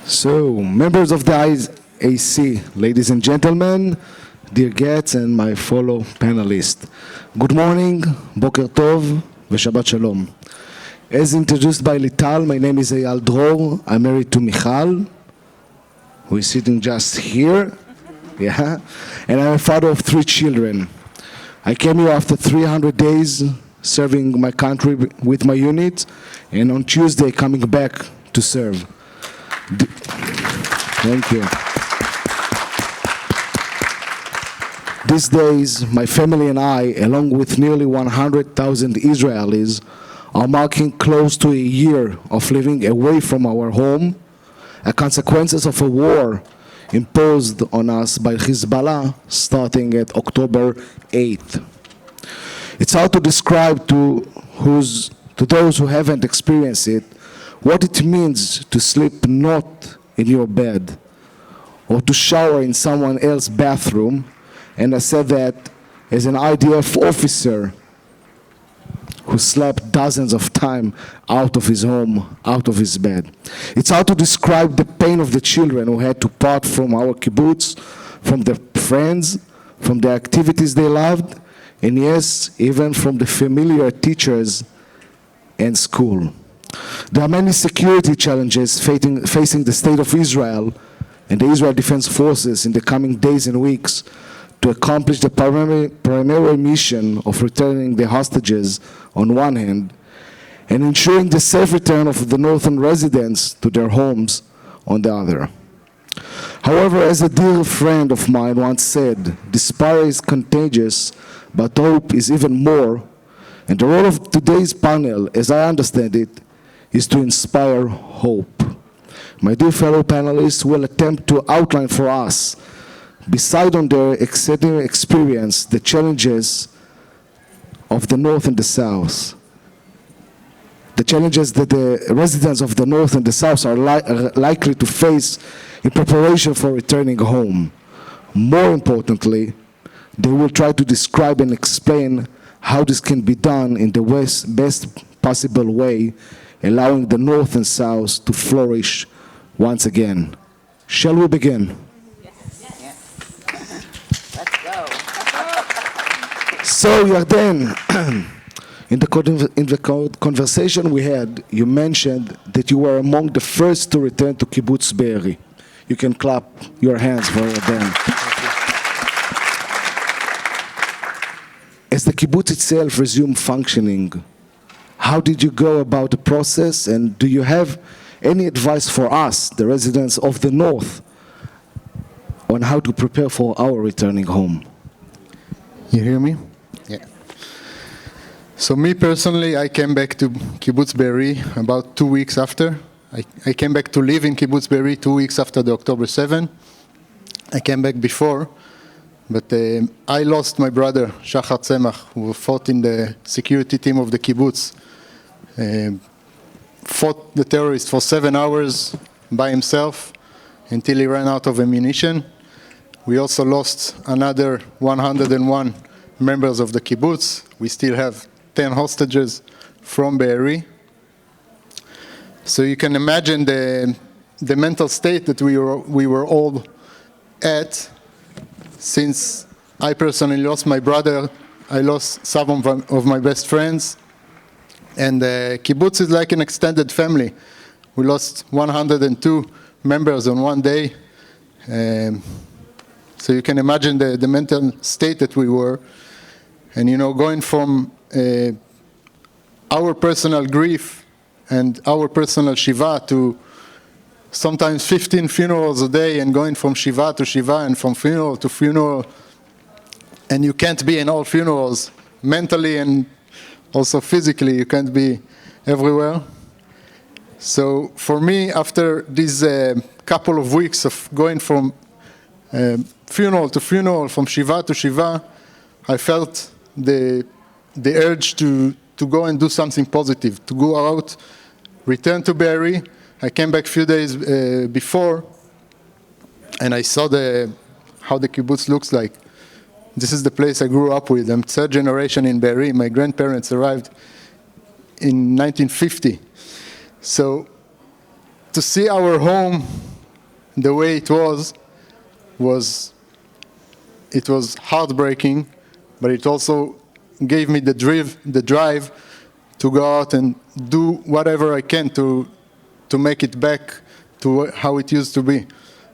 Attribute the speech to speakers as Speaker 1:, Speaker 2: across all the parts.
Speaker 1: So, members of the IAC, ladies and gentlemen, dear guests and my fellow panelists, good morning, Boker Tov, v'Shabbat Shalom. As introduced by Lital, my name is Eyal Dror. I'm married to Michal, who is sitting just here, yeah, and I'm a father of 3 children. I came here after 300 days serving my country with my unit, and on Tuesday coming back to serve. Thank you. These days, my family and I, along with nearly 100,000 Israelis, are marking close to a year of living away from our home, a consequences of a war imposed on us by Hezbollah starting at October 8th. It's hard to describe to those who haven't experienced it what it means to sleep not in your bed or to shower in someone else's bathroom. And I said that as an IDF officer who slept dozens of times out of his home, out of his bed. It's hard to describe the pain of the children who had to part from our kibbutz, from their friends, from the activities they loved, and yes, even from the familiar teachers and school. There are many security challenges facing the state of Israel and the Israel Defense Forces in the coming days and weeks to accomplish the primary mission of returning the hostages on one hand and ensuring the safe return of the northern residents to their homes on the other. However, as a dear friend of mine once said, despair is contagious, but hope is even more, and the role of today's panel, as I understand it, is to inspire hope. My dear fellow panelists will attempt to outline for us, beside on their exciting experience, the challenges of the North and the South. The challenges that the residents of the North and the South are likely to face in preparation for returning home. More importantly, they will try to describe and explain how this can be done in the best possible way, allowing the North and South to flourish once again. Shall we begin? So, Yarden, in the conversation we had, you mentioned that you were among the first to return to Kibbutz Be'eri. You can clap your hands for Yarden. As the kibbutz itself resumed functioning, how did you go about the process, and do you have any advice for us, the residents of the North, on how to prepare for our returning home?
Speaker 2: You hear me? Yeah. So me personally, I came back to Kibbutz Be'eri about 2 weeks after. I came back to live in Kibbutz Be'eri 2 weeks after the October 7. I came back before, but I lost my brother, Shachar Tzemach, who fought in the security team of the kibbutz. Fought the terrorist for 7 hours by himself until he ran out of ammunition. We also lost another 101 members of the kibbutz. We still have 10 hostages from Be'eri. So you can imagine the mental state that we were all at. Since I personally lost my brother, I lost some of my best friends. And kibbutz is like an extended family. We lost 102 members on one day. So you can imagine the mental state that we were. And going from our personal grief and our personal shiva to sometimes 15 funerals a day, and going from shiva to shiva and from funeral to funeral. And you can't be in all funerals, mentally and also physically, you can't be everywhere. So for me, after these couple of weeks of going from funeral to funeral, from shiva to shiva, I felt the urge to go and do something positive, to go out, return to Be'eri. I came back a few days before, and I saw how the kibbutz looks like. This is the place I grew up with. I'm third generation in Be'eri. My grandparents arrived in 1950. So to see our home the way it was it was heartbreaking, but it also gave me the drive to go out and do whatever I can to make it back to how it used to be.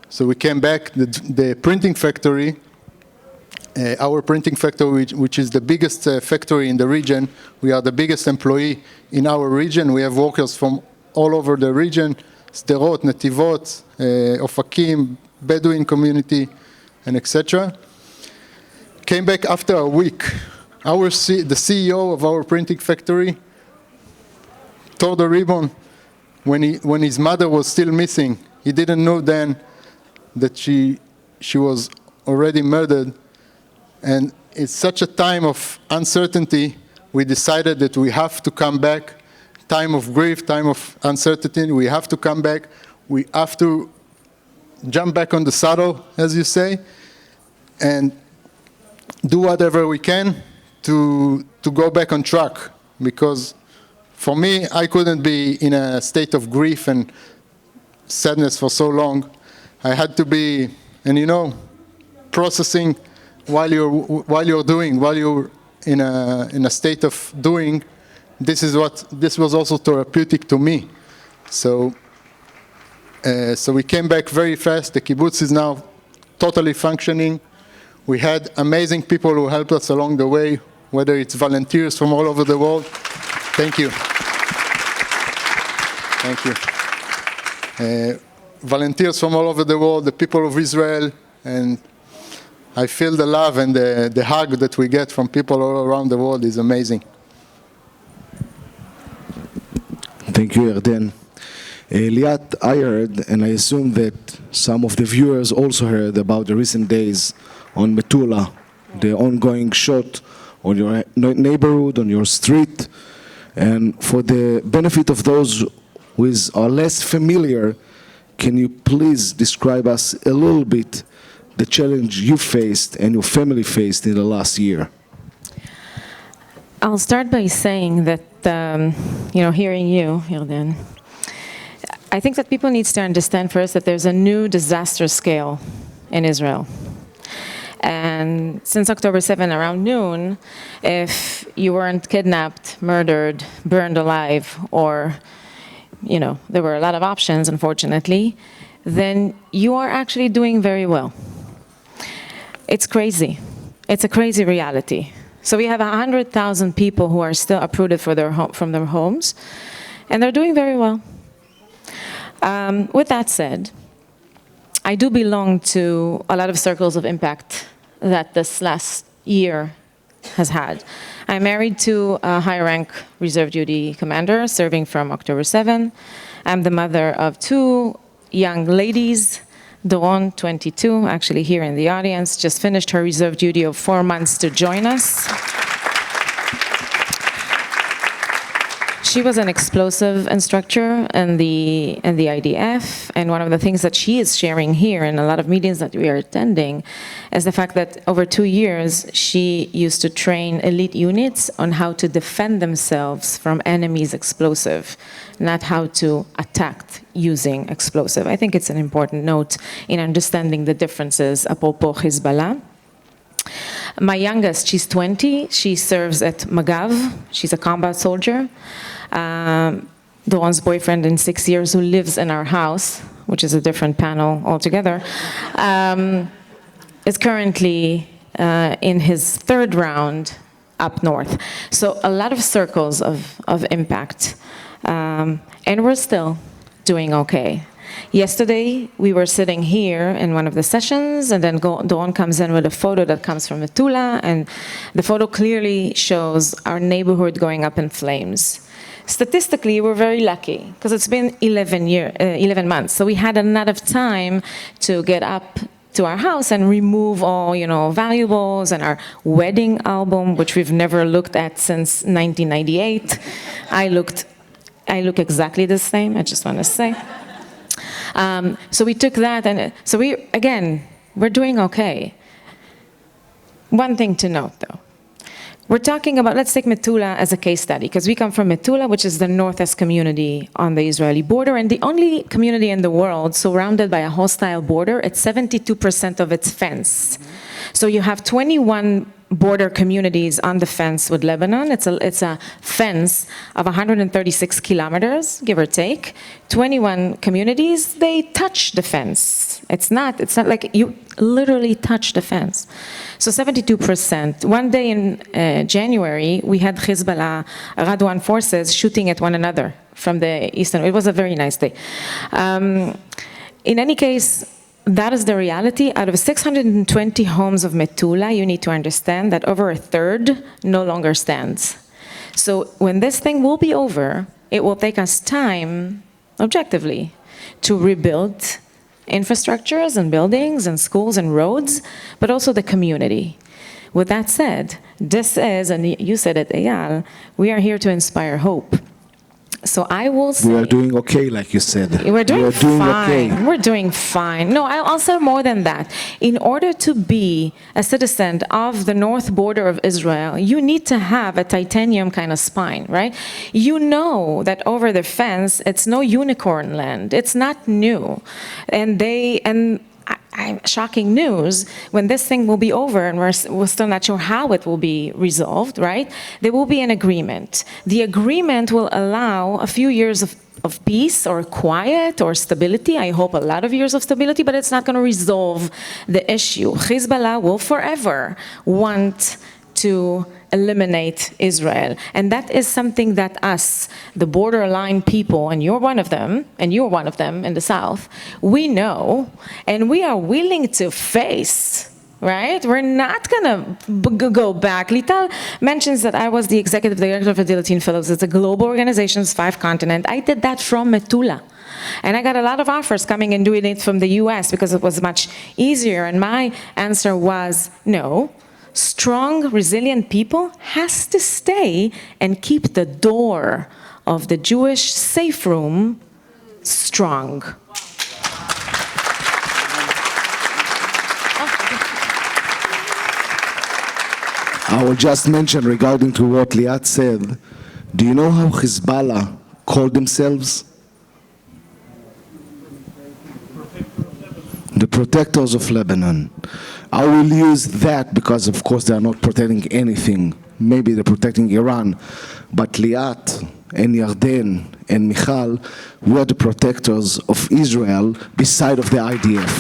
Speaker 2: So we came back, the printing factory, our printing factory, which is the biggest factory in the region. We are the biggest employee in our region. We have workers from all over the region, Sderot, Netivot, Ofakim, Bedouin community, and etc. Came back after a week. The CEO of our printing factory tore the ribbon when his mother was still missing. He didn't know then that she was already murdered. And it's such a time of uncertainty, we decided that we have to come back. Time of grief, time of uncertainty, we have to come back. We have to jump back on the saddle, as you say, and do whatever we can to go back on track. Because for me, I couldn't be in a state of grief and sadness for so long. I had to be, and processing while you're in a state of doing. This was also therapeutic to me. So we came back very fast. The kibbutz is now totally functioning. We had amazing people who helped us along the way, whether it's volunteers from all over the world. Thank you. Thank you. Volunteers from all over the world, the people of Israel, and I feel the love and the hug that we get from people all around the world is amazing.
Speaker 1: Thank you, Yarden. Liat, I heard, and I assume that some of the viewers also heard about the recent days on Metula, the ongoing shot on your neighborhood, on your street. And for the benefit of those who are less familiar, can you please describe us a little bit the challenge you faced and your family faced in the last year?
Speaker 3: I'll start by saying that, hearing you, Yarden, I think that people need to understand first that there's a new disaster scale in Israel. And since October 7, around noon, if you weren't kidnapped, murdered, burned alive, or, there were a lot of options, unfortunately, then you are actually doing very well. It's crazy. It's a crazy reality. So we have 100,000 people who are still uprooted from their homes, and they're doing very well. With that said, I do belong to a lot of circles of impact that this last year has had. I'm married to a high-rank reserve duty commander serving from October 7. I'm the mother of 2 young ladies. Dror, 22, actually here in the audience, just finished her reserve duty of 4 months to join us. She was an explosive instructor in the IDF, and one of the things that she is sharing here in a lot of meetings that we are attending is the fact that over 2 years, she used to train elite units on how to defend themselves from enemies' explosive, not how to attack using explosive. I think it's an important note in understanding the differences apropos Hezbollah. My youngest, she's 20, she serves at Magav, she's a combat soldier. Doron's boyfriend in 6 years who lives in our house, which is a different panel altogether, is currently in his 3rd round up north. So a lot of circles of impact, and we're still doing okay. Yesterday, we were sitting here in one of the sessions, and then Doron comes in with a photo that comes from Metula, and the photo clearly shows our neighborhood going up in flames. Statistically, we're very lucky, because it's been 11 months, so we had a lot of time to get up to our house and remove all, valuables and our wedding album, which we've never looked at since 1998. I look exactly the same, I just want to say. So we took that, and so we're doing okay. One thing to note, though. We're talking about, let's take Metula as a case study, because we come from Metula, which is the northest community on the Israeli border, and the only community in the world surrounded by a hostile border. It's 72% of its fence. So you have 21 border communities on the fence with Lebanon. It's a fence of 136 kilometers, give or take. 21 communities, they touch the fence. It's not like you literally touch the fence. So 72%. One day in January, we had Hezbollah, Radwan forces shooting at one another from the eastern. It was a very nice day. In any case, that is the reality. Out of 620 homes of Metula, you need to understand that over a third no longer stands. So when this thing will be over, it will take us time, objectively, to rebuild infrastructures and buildings and schools and roads, but also the community. With that said, this is, and you said it, Eyal, we are here to inspire hope. So I will say...
Speaker 1: We are doing okay, like you said.
Speaker 3: We're doing fine.
Speaker 1: Okay.
Speaker 3: We're doing fine. No, I'll say more than that. In order to be a citizen of the north border of Israel, you need to have a titanium kind of spine, right? You know that over the fence, it's no unicorn land. It's not new. Shocking news, when this thing will be over and we're still not sure how it will be resolved, right? There will be an agreement. The agreement will allow a few years of peace or quiet or stability. I hope a lot of years of stability, but it's not going to resolve the issue. Hezbollah will forever want to eliminate Israel. And that is something that us, the borderline people, and you're one of them in the South, we know, and we are willing to face, right? We're not gonna go back. Lital mentions that I was the executive director of Fidelity and Fellows. It's a global organization, it's 5 continents. I did that from Metula. And I got a lot of offers coming and doing it from the US because it was much easier. And my answer was no. Strong, resilient people has to stay and keep the door of the Jewish safe room strong.
Speaker 1: I will just mention regarding to what Liat said, do you know how Hezbollah called themselves? The protectors of Lebanon. I will use that because, of course, they are not protecting anything. Maybe they're protecting Iran. But Liat and Yarden and Michal were the protectors of Israel beside of the IDF.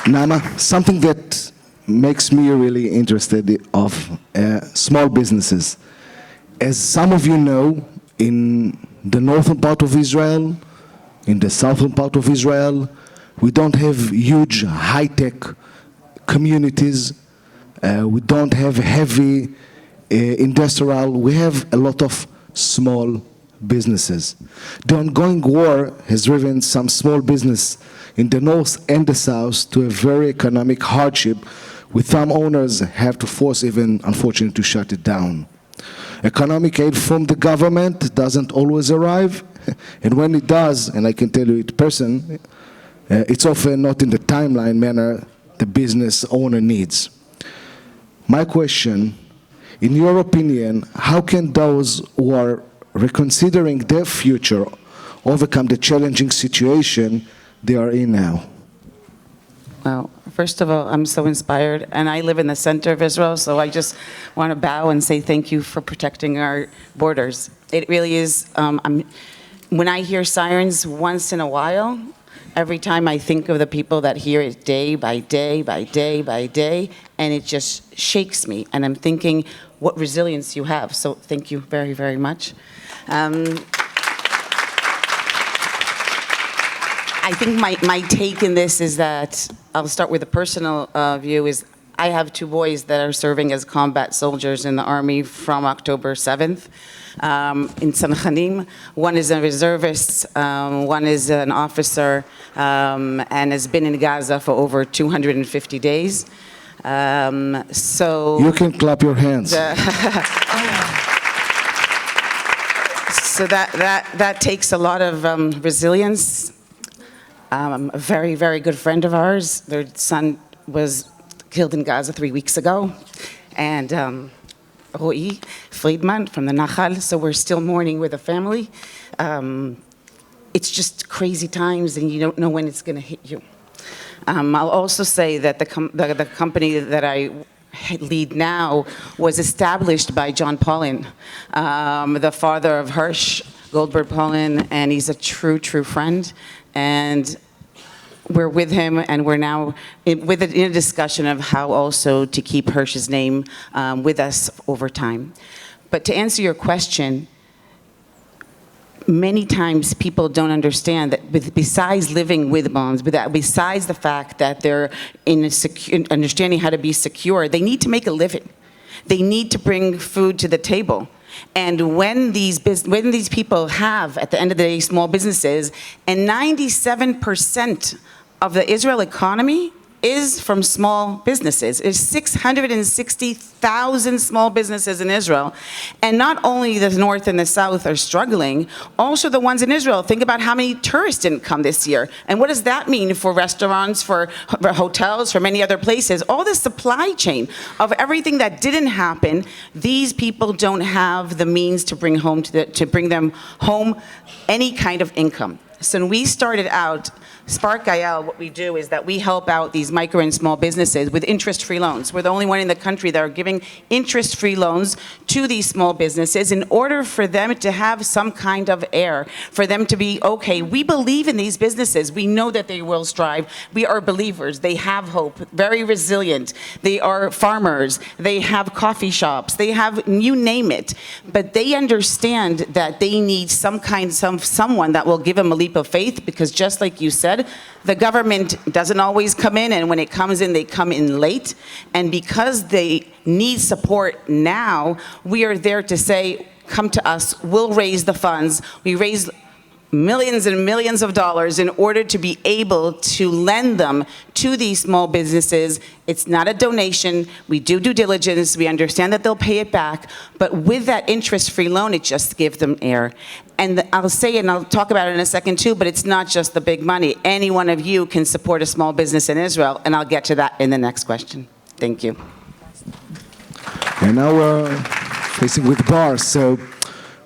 Speaker 1: Nama, something that makes me really interested of small businesses. As some of you know, in the northern part of Israel, in the southern part of Israel, we don't have huge high-tech communities. We don't have heavy industrial. We have a lot of small businesses. The ongoing war has driven some small business in the north and the south to a very economic hardship, with some owners have to force even, unfortunately, to shut it down. Economic aid from the government doesn't always arrive, and when it does, and I can tell you it personally, it's often not in the timeline manner the business owner needs. My question, in your opinion, how can those who are reconsidering their future overcome the challenging situation they are in now?
Speaker 4: Well, first of all, I'm so inspired, and I live in the center of Israel, so I just want to bow and say thank you for protecting our borders. It really is, when I hear sirens once in a while, every time I think of the people that hear it day by day by day by day, and it just shakes me, and I'm thinking what resilience you have, so thank you very, very much. I think my take in this is that, I'll start with a personal view, is I have 2 boys that are serving as combat soldiers in the army from October 7th in Tzemach. One is a reservist, one is an officer, and has been in Gaza for over 250 days. So
Speaker 1: you can clap your hands.
Speaker 4: So that takes a lot of resilience. A very, very good friend of ours, their son was killed in Gaza 3 weeks ago, and Ro'i Friedman from the Nachal, so we're still mourning with the family. It's just crazy times, and you don't know when it's going to hit you. I'll also say that the company that I lead now was established by John Paulin, the father of Hirsch Goldberg Paulin, and he's a true friend. And we're with him, and we're now in a discussion of how also to keep Hirsch's name with us over time. But to answer your question, many times people don't understand that besides living with bombs, besides the fact that they're understanding how to be secure, they need to make a living. They need to bring food to the table. And when these people have, at the end of the day, small businesses, and 97% of the Israel economy is from small businesses. There's 660,000 small businesses in Israel. And not only the north and the south are struggling, also the ones in Israel. Think about how many tourists didn't come this year. And what does that mean for restaurants, for hotels, for many other places? All the supply chain of everything that didn't happen, these people don't have the means to bring them home any kind of income. So when we started out, Spark Eyal, what we do is that we help out these micro and small businesses with interest-free loans. We're the only one in the country that are giving interest-free loans to these small businesses in order for them to have some kind of air, for them to be, okay, we believe in these businesses. We know that they will strive. We are believers. They have hope, very resilient. They are farmers. They have coffee shops. They have, you name it. But they understand that they need someone that will give them a leap of faith, because just like you said, the government doesn't always come in, and when it comes in, they come in late. And because they need support now, we are there to say, come to us, we'll raise the funds. We raise millions and millions of dollars in order to be able to lend them to these small businesses. It's not a donation. We do due diligence. We understand that they'll pay it back. But with that interest-free loan, it just gives them air. And I'll say, and I'll talk about it in a second too, but it's not just the big money. Any one of you can support a small business in Israel, and I'll get to that in the next question. Thank you.
Speaker 1: And now we're facing with bars. So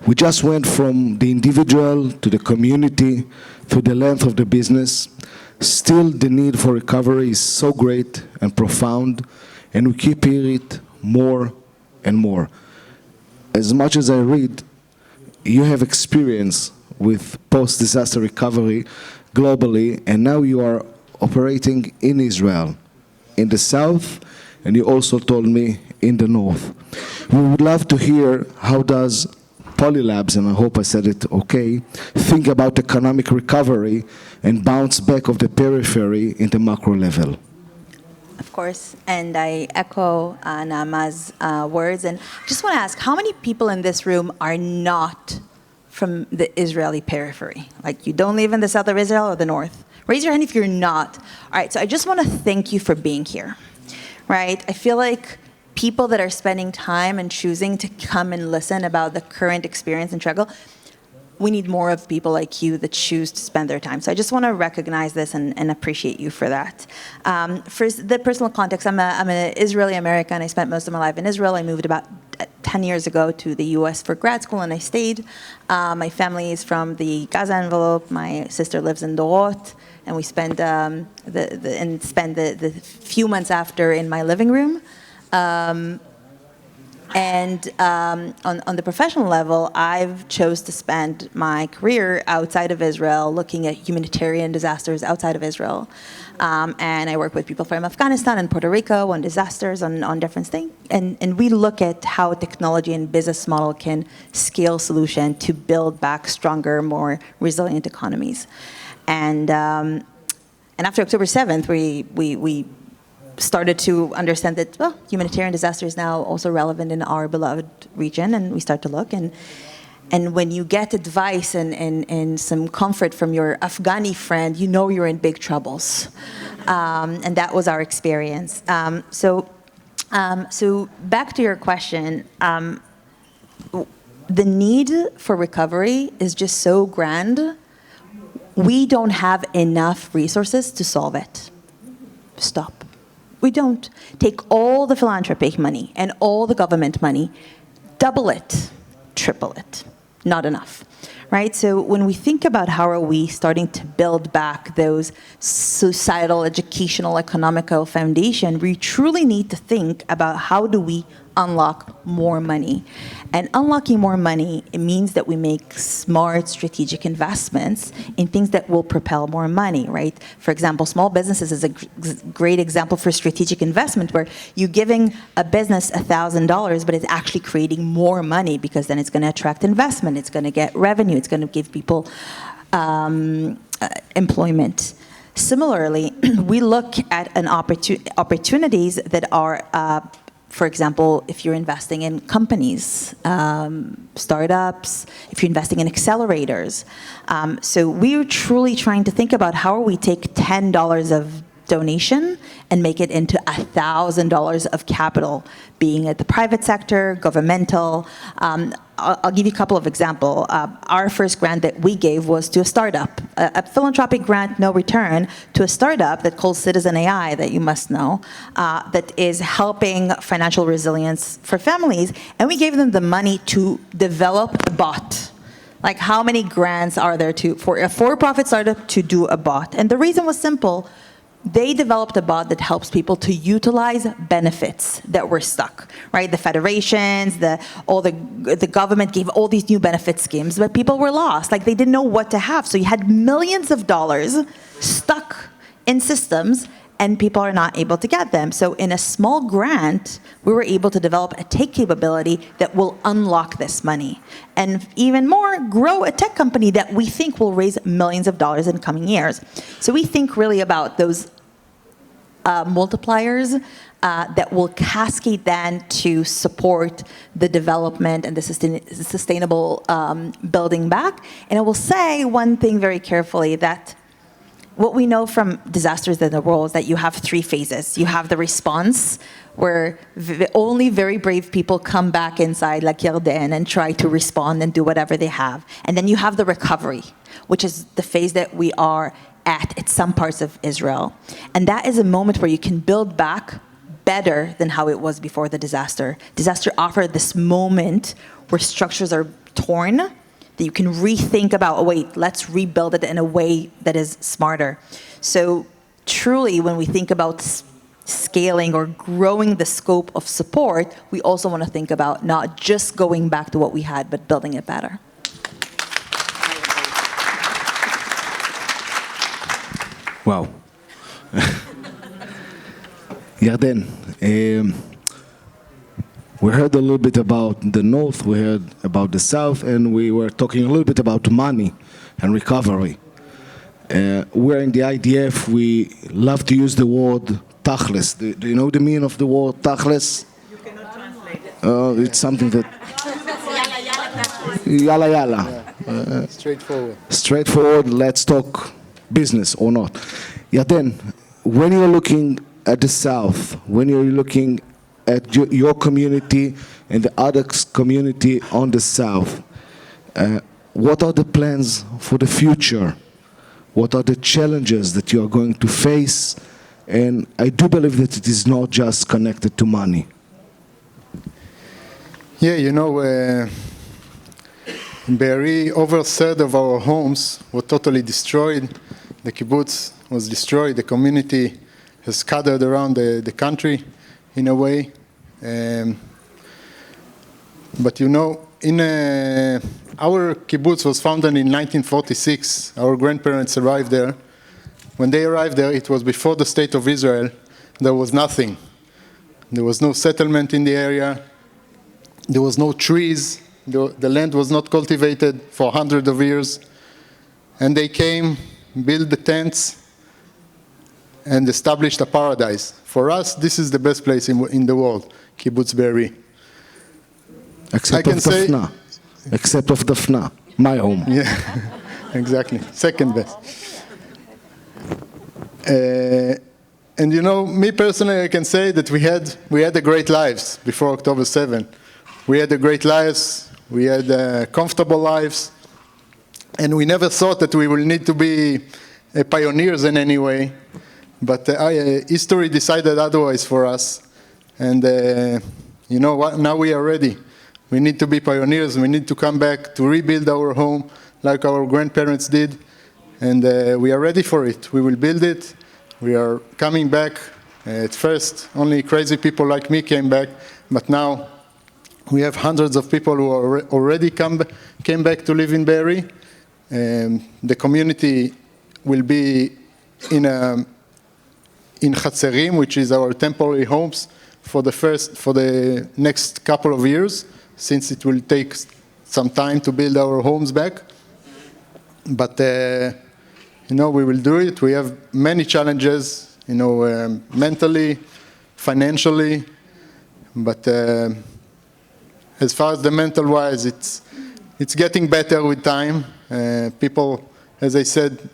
Speaker 1: we just went from the individual to the community to the length of the business. Still, the need for recovery is so great and profound, and we keep hearing it more and more. As much as I read, you have experience with post-disaster recovery globally, and now you are operating in Israel, in the south, and you also told me in the north. We would love to hear how does PollyLabs, and I hope I said it okay, think about economic recovery and bounce back of the periphery in the macro level.
Speaker 5: Of course, and I echo Naama's words, and just want to ask, how many people in this room are not from the Israeli periphery? Like, you don't live in the south of Israel or the north? Raise your hand if you're not. All right, so I just want to thank you for being here, right? I feel like people that are spending time and choosing to come and listen about the current experience and struggle, we need more of people like you that choose to spend their time. So I just want to recognize this and appreciate you for that. For the personal context, I'm an Israeli American. I spent most of my life in Israel. I moved about 10 years ago to the US for grad school, and I stayed. My family is from the Gaza envelope. My sister lives in Dror, and we spend the few months after in my living room. On the professional level, I've chose to spend my career outside of Israel, looking at humanitarian disasters outside of Israel. And I work with people from Afghanistan and Puerto Rico on disasters, on different things. And we look at how technology and business model can scale solution to build back stronger, more resilient economies. And after October 7th, we started to understand that, well, humanitarian disaster is now also relevant in our beloved region, and we start to look. And when you get advice and some comfort from your Afghani friend, you know you're in big troubles. And that was our experience. So back to your question, the need for recovery is just so grand. We don't have enough resources to solve it. Stop. We don't. Take all the philanthropic money and all the government money, double it, triple it. Not enough, right? So when we think about how are we starting to build back those societal, educational, economical foundation, we truly need to think about how do we unlock more money. And unlocking more money, it means that we make smart strategic investments in things that will propel more money, right? For example, small businesses is a great example for strategic investment where you're giving a business $1,000, but it's actually creating more money because then it's going to attract investment, it's going to get revenue, it's going to give people employment. Similarly, we look at opportunities that are for example, if you're investing in companies, startups, if you're investing in accelerators. So we're truly trying to think about how we take $10 of donation and make it into $1,000 of capital, being at the private sector, governmental. I'll give you a couple of examples. Our first grant that we gave was to a startup, a philanthropic grant, no return, to a startup that called Citizen AI, that you must know, that is helping financial resilience for families. And we gave them the money to develop a bot. Like, how many grants are there for a for-profit startup to do a bot? And the reason was simple. They developed a bot that helps people to utilize benefits that were stuck, right? The federations, the government gave all these new benefit schemes, but people were lost. Like, they didn't know what to have. So you had millions of dollars stuck in systems, and people are not able to get them. So in a small grant, we were able to develop a tech capability that will unlock this money. And even more, grow a tech company that we think will raise millions of dollars in coming years. So we think really about those multipliers that will cascade then to support the development and the sustainable building back. And I will say one thing very carefully, that what we know from disasters in the world is that you have three phases. You have the response, where only very brave people come back inside, like Yarden, and try to respond and do whatever they have. And then you have the recovery, which is the phase that we are at some parts of Israel. And that is a moment where you can build back better than how it was before the disaster. Disaster offered this moment where structures are torn, that you can rethink about, oh wait, let's rebuild it in a way that is smarter. So truly, when we think about scaling or growing the scope of support, we also want to think about not just going back to what we had, but building it better.
Speaker 1: Wow. Yarden, we heard a little bit about the north, we heard about the south, and we were talking a little bit about money and recovery. We're in the IDF, we love to use the word tachlis. Do you know the meaning of the word tachlis?
Speaker 4: You cannot translate it.
Speaker 1: It's something that... Yalla yalla.
Speaker 2: Straightforward.
Speaker 1: Straightforward, let's talk business or not. Yarden, when you're looking at the south, when you're looking at your community and the other community on the south, what are the plans for the future? What are the challenges that you are going to face? And I do believe that it is not just connected to money.
Speaker 2: Yeah, you know, in Be'eri, over a third of our homes were totally destroyed. The kibbutz was destroyed. The community has scattered around the country in a way. But you know, our kibbutz was founded in 1946. Our grandparents arrived there. When they arrived there, it was before the state of Israel. There was nothing. There was no settlement in the area. There was no trees. The land was not cultivated for hundreds of years. And they came, built the tents, and established a paradise. For us, this is the best place in the world, Kibbutz Be'eri.
Speaker 1: Except of Dafna. Except of Dafna, my home.
Speaker 2: Yeah, exactly. Second best. And you know, me personally, I can say that we had a great lives before October 7. We had a great lives. We had comfortable lives. And we never thought that we will need to be pioneers in any way. but history decided otherwise for us. And you know what? Now we are ready. We need to be pioneers. We need to come back to rebuild our home like our grandparents did. And we are ready for it. We will build it. We are coming back. At first, only crazy people like me came back. But now we have hundreds of people who are already came back to live in Be'eri. The community will be in Chatzerim, which is our temporary homes, for the next couple of years, since it will take some time to build our homes back. But you know, we will do it. We have many challenges, you know, mentally, financially, but as far as the mental wise, it's getting better with time. People, as I said,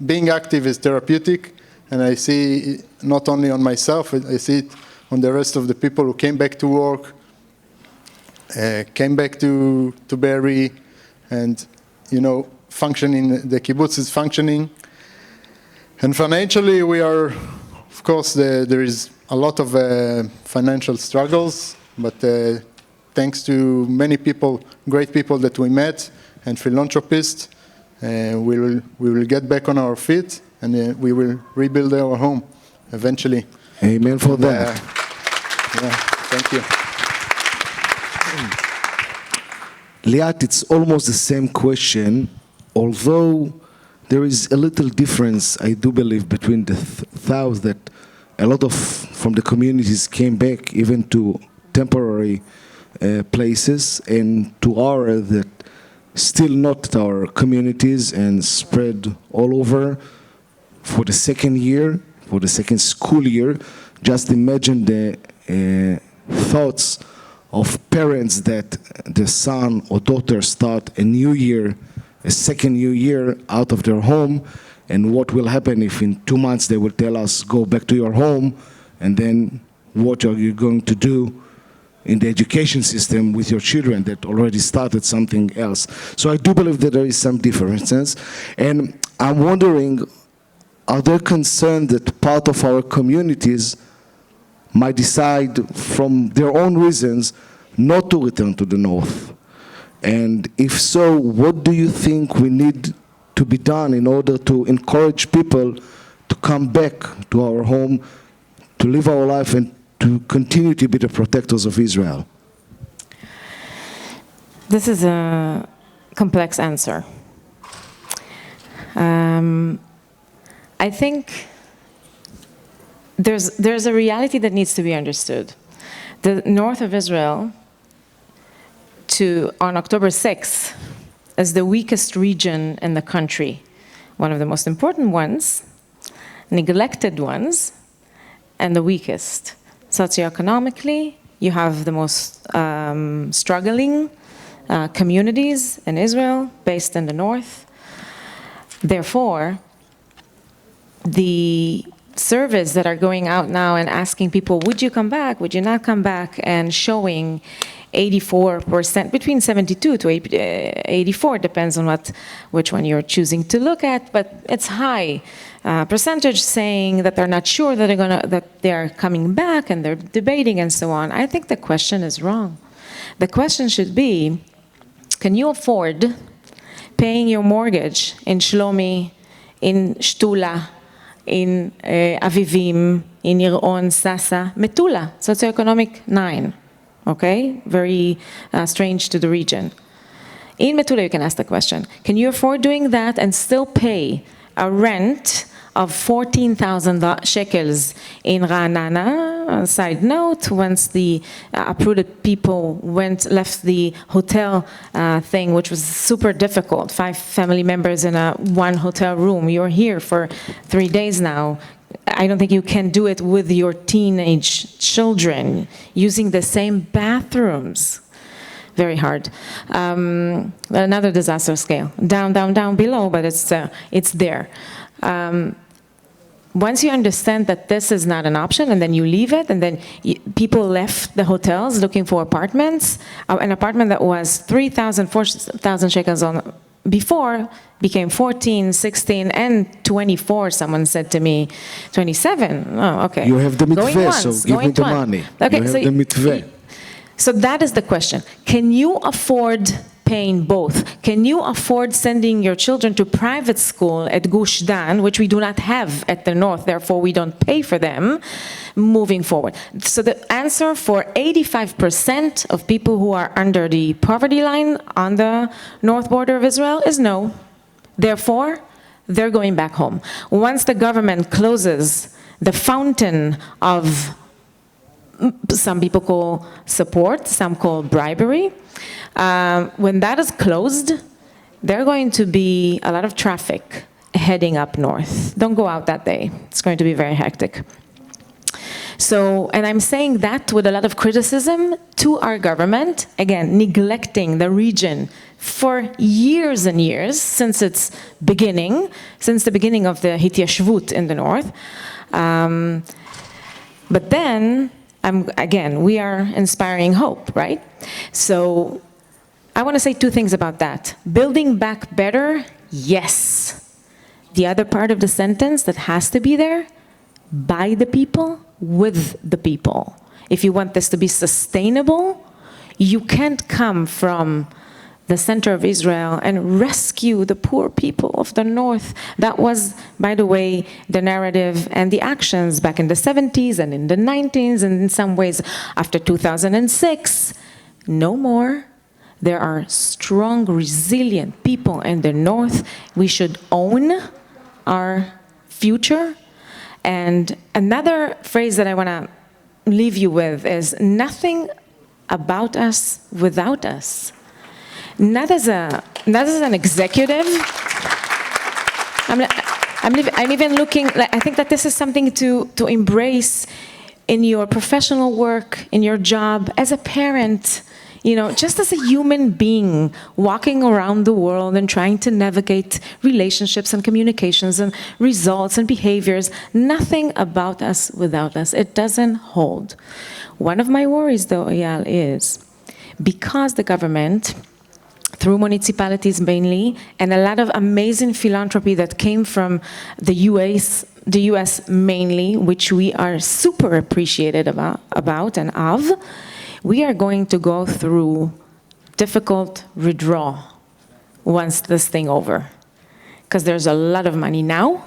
Speaker 2: being active is therapeutic, and I see not only on myself, I see it on the rest of the people who came back to work, came back to Be'eri, and, you know, functioning, the kibbutz is functioning. And financially, we are, of course, there is a lot of financial struggles, but thanks to many people, great people that we met, and philanthropists, we will get back on our feet, and we will rebuild our home eventually.
Speaker 1: Amen for that.
Speaker 2: Yeah, thank you.
Speaker 1: Liat, it's almost the same question, although there is a little difference, I do believe, between the thoughts that a lot of from the communities came back even to temporary places, and to our that still not our communities and spread all over for the second year, for the second school year. Just imagine the thoughts of parents that the son or daughter start a new year, a second new year out of their home, and what will happen if in 2 months they will tell us, go back to your home, and then what are you going to do in the education system with your children that already started something else. So I do believe that there is some differences, and I'm wondering, are there concerns that part of our communities might decide from their own reasons not to return to the north? And if so, what do you think we need to be done in order to encourage people to come back to our home, to live our life, and to continue to be the protectors of Israel?
Speaker 3: This is a complex answer. I think there's a reality that needs to be understood. The north of Israel, on October 6th, as the weakest region in the country, one of the most important ones, neglected ones, and the weakest. Socioeconomically, you have the most struggling communities in Israel, based in the north. Therefore, the surveys that are going out now and asking people, would you come back, would you not come back, and showing 84%, between 72 to 84, depends on which one you're choosing to look at, but it's high percentage saying that they're not sure that they are coming back, and they're debating and so on. I think the question is wrong. The question should be, can you afford paying your mortgage in Shlomi, in Shtula, in Avivim, in Yiron, Sasa, Metula, socioeconomic 9, okay? Very strange to the region. In Metula, you can ask the question, can you afford doing that and still pay a rent of 14,000 shekels in Ra'anana? Side note, once the uprooted people left the hotel thing, which was super difficult, 5 family members in one hotel room. You're here for 3 days now. I don't think you can do it with your teenage children, using the same bathrooms. Very hard. Another disaster scale. Down, down, down below, but it's there. Once you understand that this is not an option, and then you leave it, and then people left the hotels looking for apartments, an apartment that was 3,000, 4,000 shekels before became 14, 16, and 24, someone said to me, 27. Oh, okay.
Speaker 1: You have the
Speaker 3: Going
Speaker 1: mitveh,
Speaker 3: once,
Speaker 1: so give me
Speaker 3: going
Speaker 1: the
Speaker 3: twice.
Speaker 1: money.
Speaker 3: Okay,
Speaker 1: You
Speaker 3: so
Speaker 1: have the mitveh.
Speaker 3: So that is the question. Can you afford paying both? Can you afford sending your children to private school at Gush Dan, which we do not have at the north, therefore we don't pay for them, moving forward? So the answer for 85% of people who are under the poverty line on the north border of Israel is no. Therefore, they're going back home. Once the government closes the fountain of, some people call support, some call bribery, when that is closed, there are going to be a lot of traffic heading up north. Don't go out that day. It's going to be very hectic. So, and I'm saying that with a lot of criticism to our government, again, neglecting the region for years and years since its beginning, since the beginning of the Hityashvut in the north. But then, again, we are inspiring hope, right? So I want to say two things about that. Building back better, yes. The other part of the sentence that has to be there, by the people, with the people. If you want this to be sustainable, you can't come from the center of Israel and rescue the poor people of the north. That was, by the way, the narrative and the actions back in the 70s and in the 90s and in some ways after 2006. No more. There are strong, resilient people in the north. We should own our future. And another phrase that I want to leave you with is nothing about us without us. Not as an executive. I'm even looking, I think that this is something to embrace in your professional work, in your job, as a parent, you know, just as a human being walking around the world and trying to navigate relationships and communications and results and behaviors. Nothing about us without us. It doesn't hold. One of my worries, though, Eyal, is because the government, through municipalities mainly, and a lot of amazing philanthropy that came from the US mainly, which we are super appreciated about and of, we are going to go through difficult withdrawal once this thing over. Because there's a lot of money now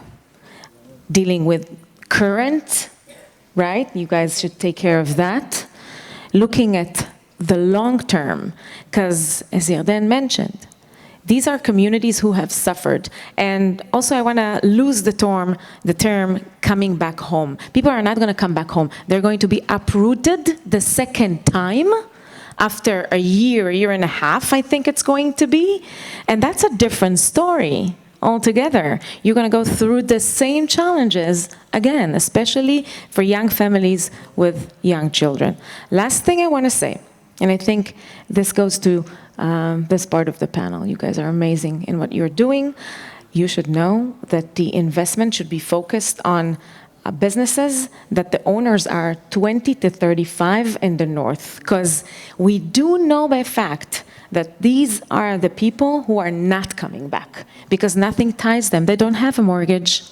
Speaker 3: dealing with current, right? You guys should take care of that. Looking at the long term, because as Yarden mentioned, these are communities who have suffered. And also I want to lose the term coming back home. People are not going to come back home. They're going to be uprooted the second time after a year and a half, I think it's going to be. And that's a different story altogether. You're going to go through the same challenges again, especially for young families with young children. Last thing I want to say, and I think this goes to this part of the panel. You guys are amazing in what you're doing. You should know that the investment should be focused on businesses that the owners are 20 to 35 in the north. Because we do know by fact that these are the people who are not coming back because nothing ties them. They don't have a mortgage.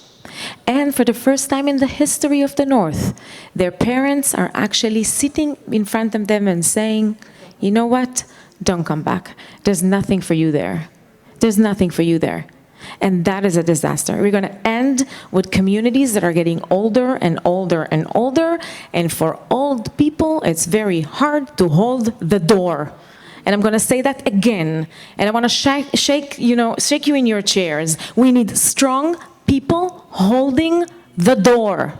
Speaker 3: And for the first time in the history of the North, their parents are actually sitting in front of them and saying, you know what? Don't come back. There's nothing for you there. There's nothing for you there. And that is a disaster. We're going to end with communities that are getting older and older and older. And for old people, it's very hard to hold the door. And I'm going to say that again. And I want to shake you in your chairs. We need strong people holding the door.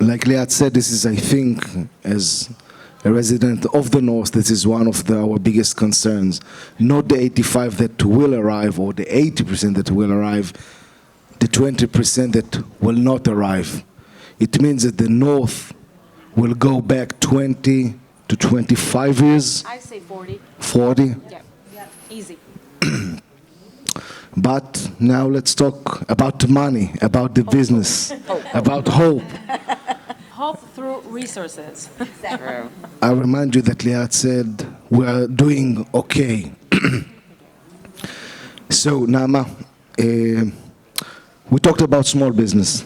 Speaker 1: Like Liat said, this is, I think, as a resident of the North, this is one of our biggest concerns. Not the 85 that will arrive or the 80% that will arrive, the 20% that will not arrive. It means that the North will go back 20 to 25 years.
Speaker 3: I say 40.
Speaker 1: 40?
Speaker 3: Yeah, easy.
Speaker 1: But now let's talk about money, about the business, about hope.
Speaker 3: Hope through resources.
Speaker 1: I remind you that Liat said we are doing okay. So, Naama, we talked about small business.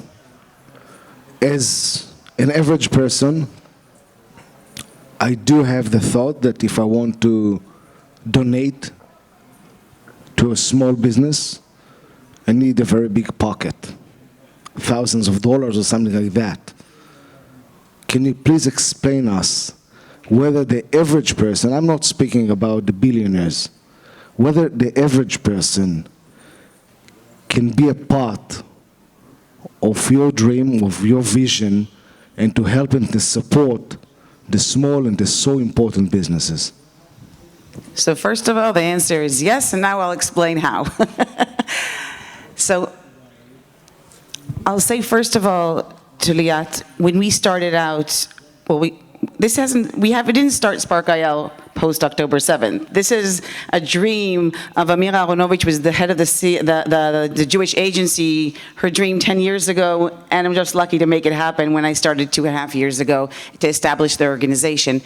Speaker 1: As an average person, I do have the thought that if I want to donate to a small business, I need a very big pocket, thousands of dollars or something like that. Can you please explain us whether the average person, I'm not speaking about the billionaires, whether the average person can be a part of your dream, of your vision, and to help and to support the small and the so important businesses?
Speaker 4: So first of all, the answer is yes, and now I'll explain how. So I'll say first of all to Liat, when we started out, well, we didn't start Spark Eyal post October 7th. This is a dream of Amira Aronovich, was the head of the Jewish agency, her dream 10 years ago, and I'm just lucky to make it happen when I started 2.5 years ago to establish the organization.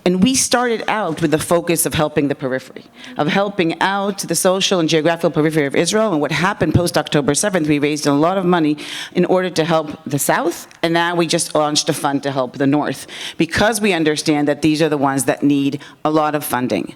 Speaker 4: And we started out with the focus of helping the periphery, of helping out the social and geographical periphery of Israel. And what happened post-October 7th, we raised a lot of money in order to help the South, and now we just launched a fund to help the North, because we understand that these are the ones that need a lot of funding.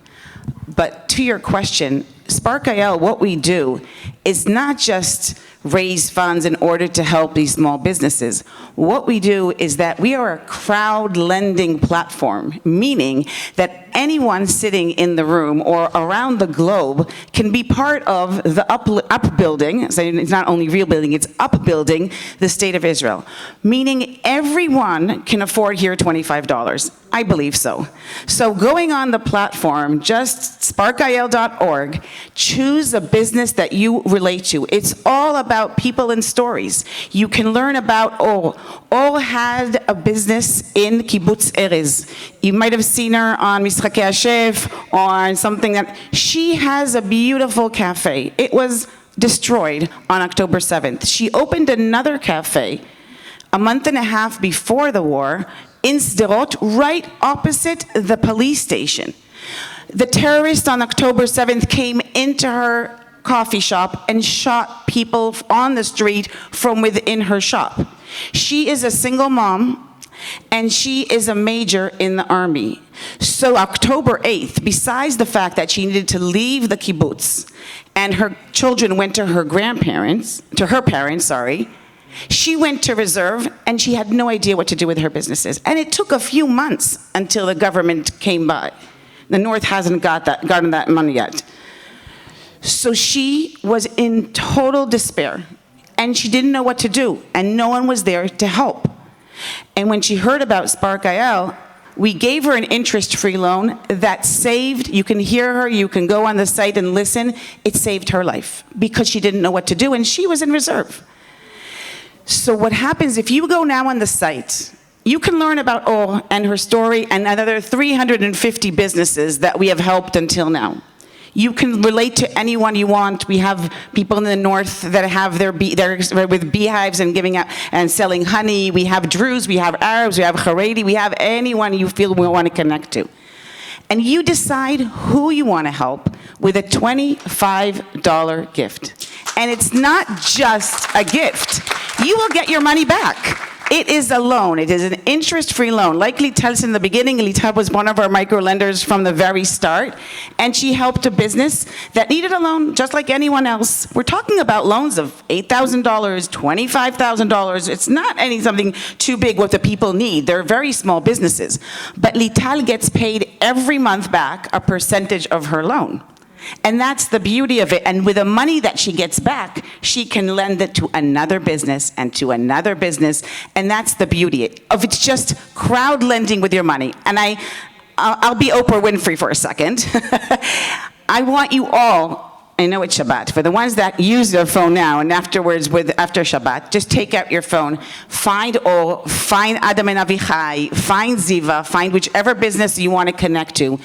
Speaker 4: But to your question, Spark Eyal, what we do is not just raise funds in order to help these small businesses. What we do is that we are a crowd lending platform, meaning that anyone sitting in the room or around the globe can be part of the upbuilding, so it's not only rebuilding, it's upbuilding the state of Israel. Meaning everyone can afford here $25. I believe so. So going on the platform, just sparkayl.org, choose a business that you relate to. It's all about people and stories. You can learn about Or. Or had a business in Kibbutz Erez. You might have seen her on Mischakei HaShef or on something that, she has a beautiful cafe. It was destroyed on October 7th. She opened another cafe a month and a half before the war in Sderot, right opposite the police station. The terrorist on October 7th came into her coffee shop and shot people on the street from within her shop. She is a single mom, and she is a major in the army. So October 8th, besides the fact that she needed to leave the kibbutz, and her children went to her parents, she went to reserve, and she had no idea what to do with her businesses. And it took a few months until the government came by. The North hasn't gotten that money yet. So she was in total despair, and she didn't know what to do, and no one was there to help. And when she heard about Spark Eyal, we gave her an interest-free loan that saved, you can hear her, you can go on the site and listen, it saved her life because she didn't know what to do, and she was in reserve. So what happens, if you go now on the site, you can learn about Or and her story and another 350 businesses that we have helped until now. You can relate to anyone you want. We have people in the north that have they're with beehives and giving out and selling honey. We have Druze, we have Arabs, we have Haredi, we have anyone you feel we want to connect to. And you decide who you want to help with a $25 gift. And it's not just a gift. You will get your money back. It is a loan. It is an interest-free loan. Like Lital said in the beginning, Lital was one of our micro-lenders from the very start, and she helped a business that needed a loan just like anyone else. We're talking about loans of $8,000, $25,000. It's not something too big what the people need. They're very small businesses. But Lital gets paid every month back a percentage of her loan. And that's the beauty of it. And with the money that she gets back, she can lend it to another business and to another business. And that's the beauty of it's just crowd lending with your money. And I'll be Oprah Winfrey for a second. I want you all I know it's Shabbat. For the ones that use their phone now and afterwards, after Shabbat, just take out your phone, find Or, find Adam and Avichai, find Ziva, find whichever business you want to connect to,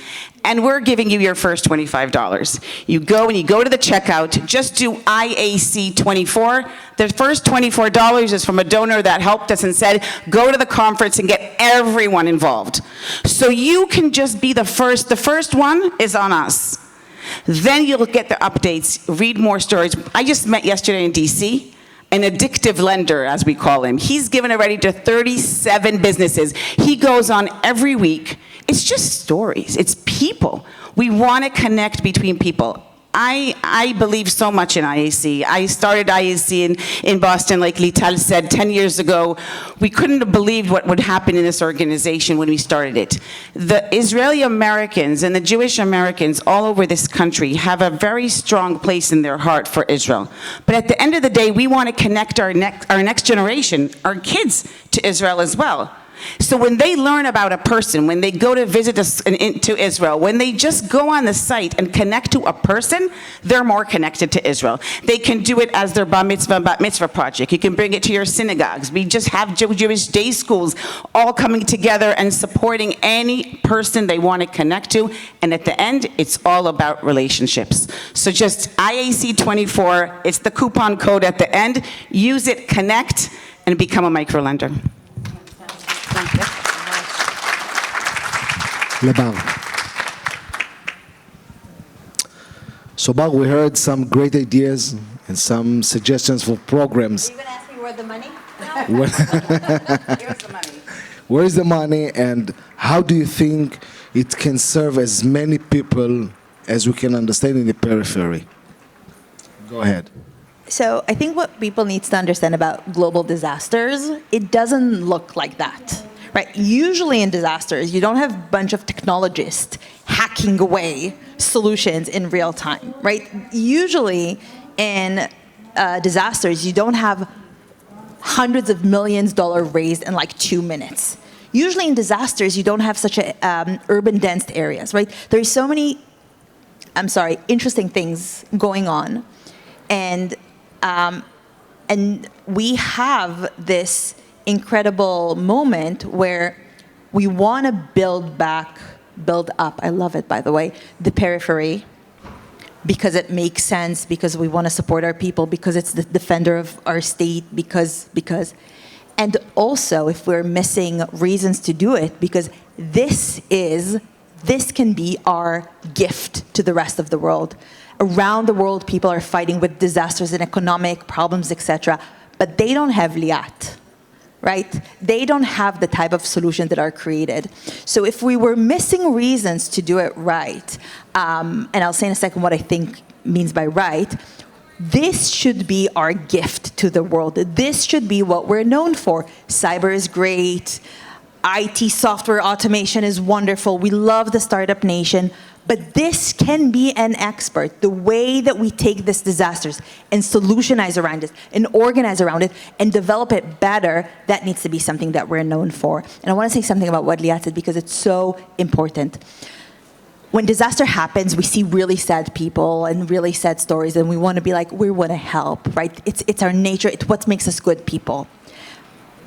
Speaker 4: and we're giving you your first $25. You go and you go to the checkout, just do IAC 24. The first $24 is from a donor that helped us and said, go to the conference and get everyone involved. So you can just be the first. The first one is on us. Then you'll get the updates, read more stories. I just met yesterday in DC, an addictive lender, as we call him. He's given already to 37 businesses. He goes on every week. It's just stories. It's people. We want to connect between people. I believe so much in IAC. I started IAC in Boston, like Lital said, 10 years ago. We couldn't have believed what would happen in this organization when we started it. The Israeli Americans and the Jewish Americans all over this country have a very strong place in their heart for Israel. But at the end of the day, we want to connect our next generation, our kids, to Israel as well. So when they learn about a person, when they go to visit to Israel, when they just go on the site and connect to a person, they're more connected to Israel. They can do it as their bar mitzvah, bat mitzvah project. You can bring it to your synagogues. We just have Jewish day schools all coming together and supporting any person they want to connect to. And at the end, it's all about relationships. So just IAC 24, it's the coupon code at the end. Use it, connect, and become a microlender.
Speaker 1: Lebar. So Bar, we heard some great ideas and some suggestions for programs.
Speaker 5: Are you going to ask me where the money?
Speaker 4: Here's the money.
Speaker 1: Where is the money, and how do you think it can serve as many people as we can understand in the periphery? Go ahead.
Speaker 5: So I think what people need to understand about global disasters, it doesn't look like that, right? Usually in disasters, you don't have a bunch of technologists hacking away solutions in real time, right? Usually in disasters, you don't have hundreds of millions of dollars raised in like 2 minutes. Usually in disasters, you don't have such urban dense areas, right? There's so many, interesting things going on. And we have this incredible moment where we want to build up, I love it, by the way, the periphery, because it makes sense, because we want to support our people, because it's the defender of our state, because. And also, if we're missing reasons to do it, because this can be our gift to the rest of the world. Around the world, people are fighting with disasters and economic problems, etc. But they don't have Liat, right? They don't have the type of solutions that are created. So if we were missing reasons to do it right, and I'll say in a second what I think means by right, this should be our gift to the world. This should be what we're known for. Cyber is great. IT software automation is wonderful. We love the startup nation. But this can be an expert. The way that we take these disasters and solutionize around it and organize around it and develop it better, that needs to be something that we're known for. And I want to say something about what Liat said because it's so important. When disaster happens, we see really sad people and really sad stories, and we want to be like, we want to help, right? It's our nature. It's what makes us good people.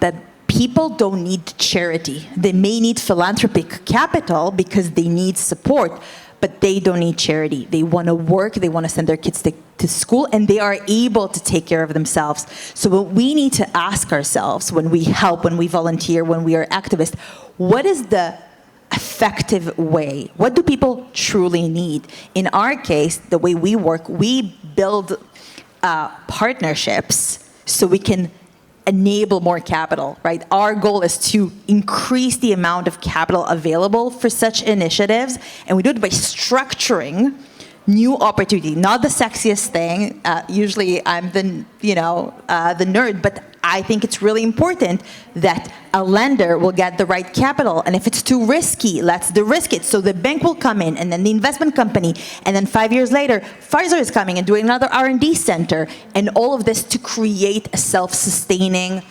Speaker 5: But people don't need charity. They may need philanthropic capital because they need support, but they don't need charity. They want to work, they want to send their kids to school, and they are able to take care of themselves. So what we need to ask ourselves when we help, when we volunteer, when we are activists, what is the effective way? What do people truly need? In our case, the way we work, we build partnerships so we can enable more capital, right? Our goal is to increase the amount of capital available for such initiatives, and we do it by structuring new opportunity, not the sexiest thing. Usually I'm the nerd, but I think it's really important that a lender will get the right capital. And if it's too risky, let's de-risk it. So the bank will come in, and then the investment company, and then 5 years later, Pfizer is coming and doing another R&D center, and all of this to create a self-sustaining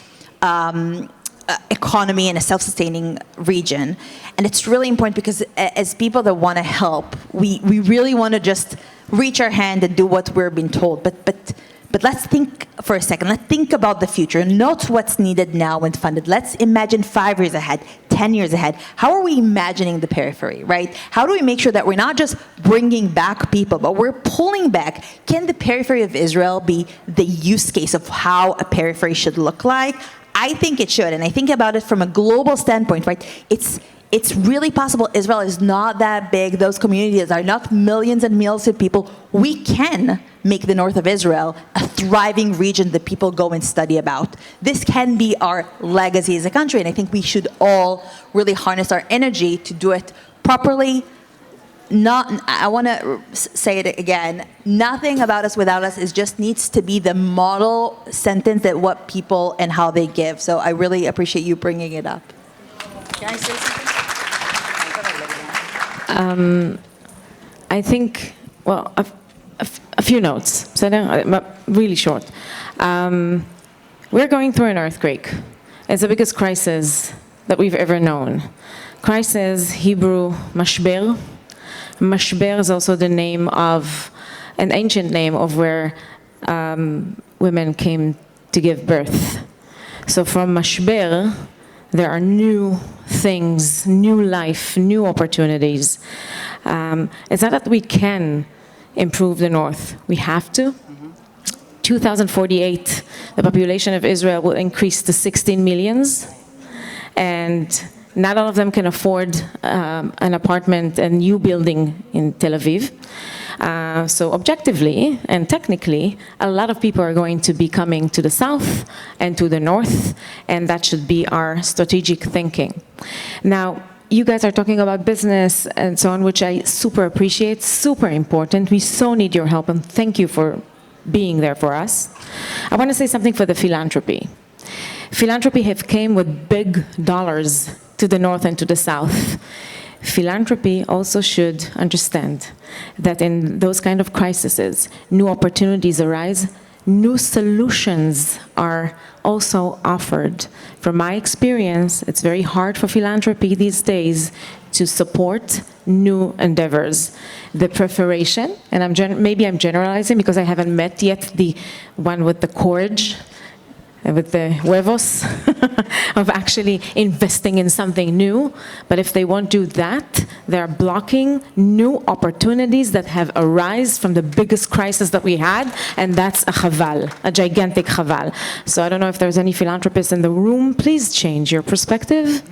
Speaker 5: economy and a self-sustaining region. And it's really important because as people that want to help, we really want to just reach our hand and do what we're being told. But let's think for a second. Let's think about the future, not what's needed now and funded. Let's imagine 5 years ahead, 10 years ahead. How are we imagining the periphery, right? How do we make sure that we're not just bringing back people, but we're pulling back? Can the periphery of Israel be the use case of how a periphery should look like? I think it should, and I think about it from a global standpoint, right? It's really possible. Israel is not that big. Those communities are not millions and millions of people. We can make the north of Israel a thriving region that people go and study about. This can be our legacy as a country, and I think we should all really harness our energy to do it properly. I want to say it again, nothing about us without us. It just needs to be the model sentence that what people and how they give. So I really appreciate you bringing it up.
Speaker 4: Can I say something?
Speaker 3: I think, well, a few notes, really short. We're going through an earthquake. It's the biggest crisis that we've ever known. Crisis, Hebrew, mashber. Mashber is also the name of, an ancient name of where women came to give birth. So from mashber, there are new things, new life, new opportunities. It's not that we can improve the North. We have to. 2048, the population of Israel will increase to 16 millions. And not all of them can afford an apartment, a new building in Tel Aviv. So objectively and technically, a lot of people are going to be coming to the south and to the north, and that should be our strategic thinking. Now, you guys are talking about business and so on, which I super appreciate, super important. We so need your help, and thank you for being there for us. I want to say something for the philanthropy. Philanthropy have came with big dollars to the north and to the south. Philanthropy also should understand that in those kind of crises, new opportunities arise, new solutions are also offered. From my experience, it's very hard for philanthropy these days to support new endeavors. The preparation, and maybe I'm generalizing because I haven't met yet the one with the courage, with the huevos of actually investing in something new. But if they won't do that, they're blocking new opportunities that have arisen from the biggest crisis that we had, and that's a chaval, a gigantic chaval. So I don't know if there's any philanthropists in the room. Please change your perspective.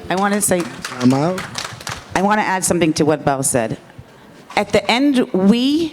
Speaker 4: I want to say,
Speaker 1: Amal?
Speaker 4: I want to add something to what Bel said. At the end, when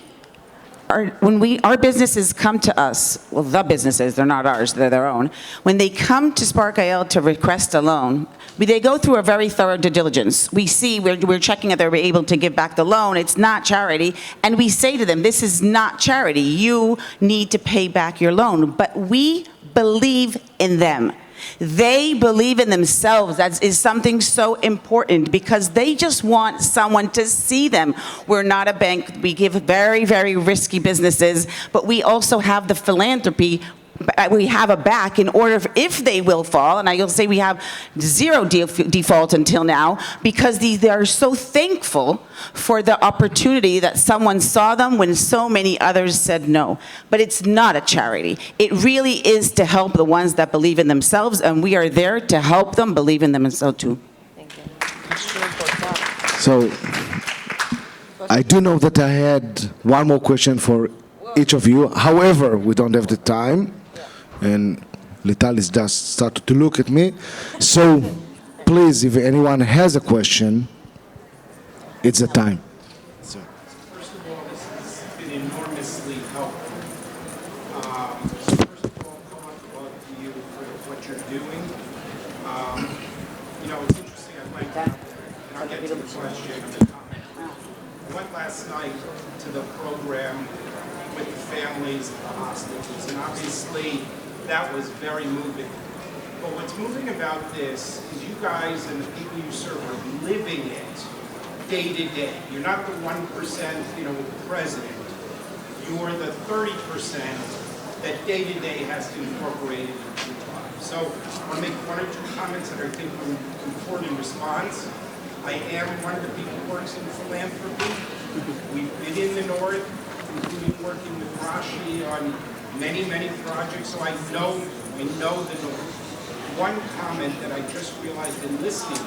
Speaker 4: our businesses come to us, well, the businesses, they're not ours, they're their own. When they come to Spark Eyal to request a loan, they go through a very thorough due diligence. We see, we're checking if they're able to give back the loan. It's not charity. And we say to them, this is not charity. You need to pay back your loan. But we believe in them. They believe in themselves. That is something so important because they just want someone to see them. We're not a bank. We give very, very risky businesses, but we also have the philanthropy. We have a back in order if they will fall, and I'll say we have zero default until now because they are so thankful for the opportunity that someone saw them when so many others said no. But it's not a charity. It really is to help the ones that believe in themselves, and we are there to help them believe in themselves too.
Speaker 3: Thank you.
Speaker 1: So, I do know that I had one more question for each of you. However, we don't have the time. And Lital is just started to look at me. So, please, if anyone has a question, it's the time.
Speaker 6: First of all, this has been enormously helpful. First of all, compliment to you for what you're doing. It's interesting. I'd like to, and I'll get to the question and the comment. I went last night to the program with the families of the hostages, and obviously, that was very moving. But what's moving about this is you guys and the people you serve are living it day to day. You're not the 1%, with the president. You're the 30% that day to day has to incorporate it into your life. So I want to make one or two comments that I think are important in response. I am one of the people who works in philanthropy. We've been in the north, including working with Rashi on many, many projects, so I know the north. One comment that I just realized in listening,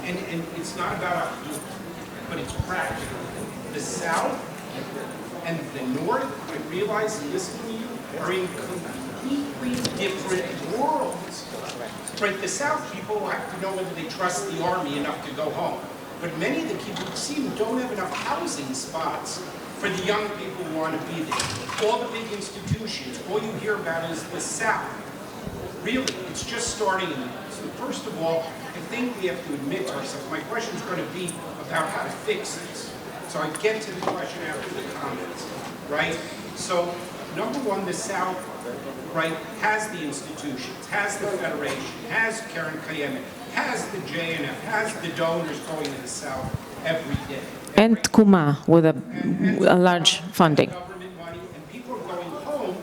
Speaker 6: and it's not about us, but it's practical. The South and the North, I realize in listening to you, are in completely different worlds. Right, the South people have to know whether they trust the army enough to go home. But many of the kibbutzim don't have enough housing spots for the young people who want to be there. All the big institutions, all you hear about is the South. Really, it's just starting. So first of all, I think we have to admit to ourselves, my question is going to be about how to fix this. So I get to the question after the comments, right? So number one, the South, right, has the institutions, has the Federation, has Karen Kayemet, has the JNF, has the donors going to the South every day.
Speaker 3: And Tkuma with a large funding.
Speaker 6: Government money, and people are going home.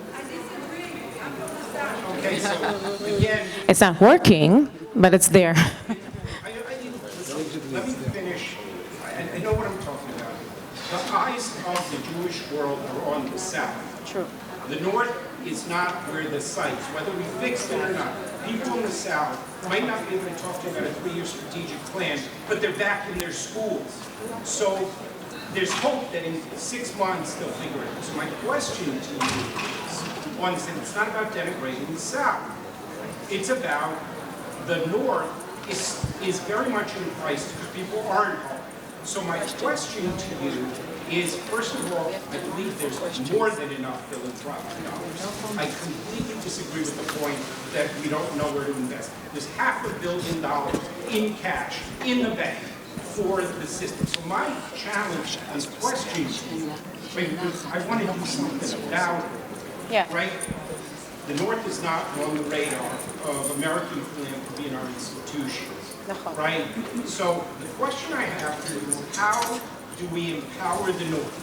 Speaker 6: Okay, so again,
Speaker 3: It's not working, but it's there.
Speaker 6: let me finish. I know what I'm talking about. The eyes of the Jewish world are on the South.
Speaker 4: True.
Speaker 6: The North is not where the sites, whether we fix it or not. People in the South might not be able to talk to you about a 3-year strategic plan, but they're back in their schools. So there's hope that in 6 months they'll figure it out. So my question to you is, once, and it's not about denigrating the South. It's about the North is very much in crisis because people aren't home. So my question to you is, first of all, I believe there's more than enough philanthropic dollars. I completely disagree with the point that we don't know where to invest. There's $500 million in cash, in the bank, for the system. So my challenge and question to you, because I want to do something about it, right? The North is not on the radar of American philanthropy in our institutions, right? So the question I have for you is, how do we empower the North?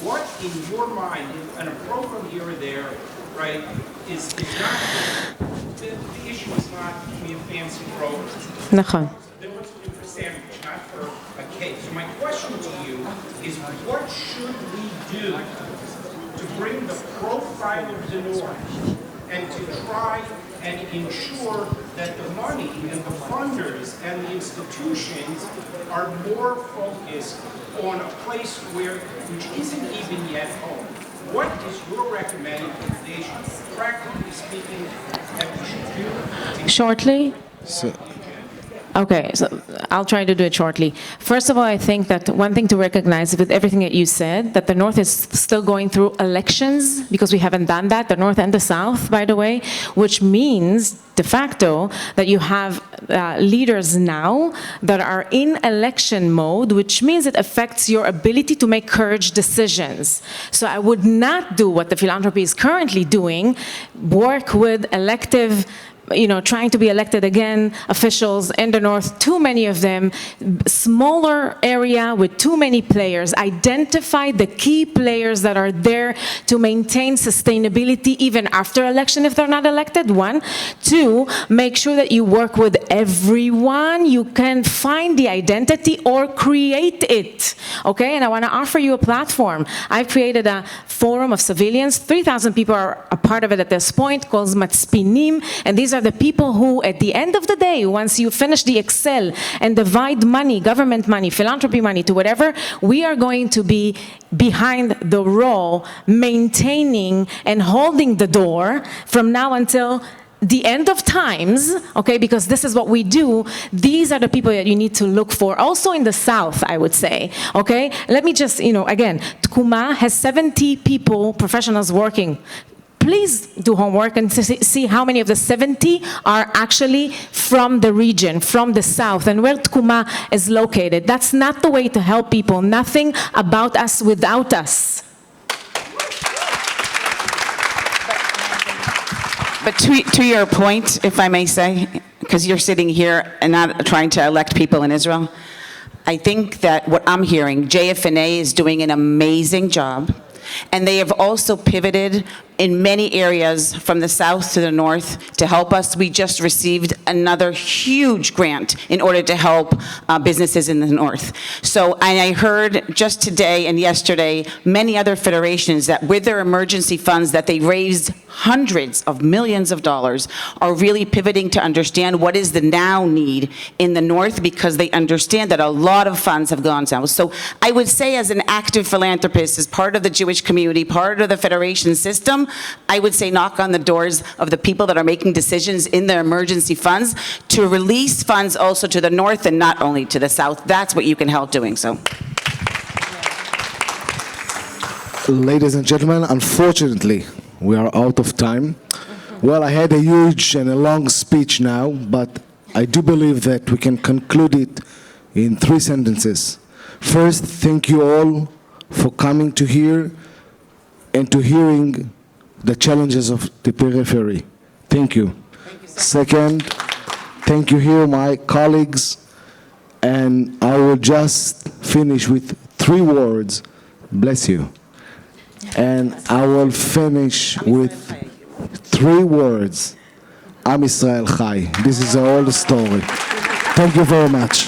Speaker 6: What, in your mind, and a program here or there, right, is not, the issue is not we have fancy programs.
Speaker 3: נכון.
Speaker 6: The North's looking for sandwich, not for a cake. So my question to you is, what should we do to bring the profile of the North and to try and ensure that the money and the funders and the institutions are more focused on a place which isn't even yet home? What is your recommendation, practically speaking, that we should do?
Speaker 3: Shortly? Okay, so I'll try to do it shortly. First of all, I think that one thing to recognize with everything that you said, that the North is still going through elections, because we haven't done that, the North and the South, by the way, which means de facto that you have leaders now that are in election mode, which means it affects your ability to make courage decisions. So I would not do what the philanthropy is currently doing, work with elective, trying to be elected again, officials in the North, too many of them, smaller area with too many players. Identify the key players that are there to maintain sustainability even after election if they're not elected, 1. 2, make sure that you work with everyone. You can find the identity or create it, okay? And I want to offer you a platform. I've created a forum of civilians. 3,000 people are a part of it at this point, called Matzpinim, and these are the people who, at the end of the day, once you finish the Excel and divide money, government money, philanthropy money to whatever, we are going to be behind the role, maintaining and holding the door from now until the end of times, okay, because this is what we do. These are the people that you need to look for. Also in the South, I would say, okay? Let me just, again, Tkuma has 70 people, professionals working. Please do homework and see how many of the 70 are actually from the region, from the South, and where Tkuma is located. That's not the way to help people. Nothing about us without us.
Speaker 4: But to your point, if I may say, because you're sitting here and not trying to elect people in Israel, I think that what I'm hearing, JFNA is doing an amazing job. And they have also pivoted in many areas from the south to the north to help us. We just received another huge grant in order to help businesses in the north. So, and I heard just today and yesterday, many other federations that with their emergency funds that they raised hundreds of millions of dollars are really pivoting to understand what is the now need in the north, because they understand that a lot of funds have gone down. So I would say, as an active philanthropist, as part of the Jewish community, part of the federation system, I would say knock on the doors of the people that are making decisions in their emergency funds to release funds also to the north and not only to the south. That's what you can help doing. So,
Speaker 1: Ladies and gentlemen, unfortunately, we are out of time. Well, I had a huge and a long speech now, but I do believe that we can conclude it in 3 sentences. First, thank you all for coming to here and to hearing the challenges of the periphery. Thank you. Second, thank you here, my colleagues, and I will just finish with 3 words. Bless you. And I will finish with 3 words. Am Yisrael Chai. This is the whole story. Thank you very much.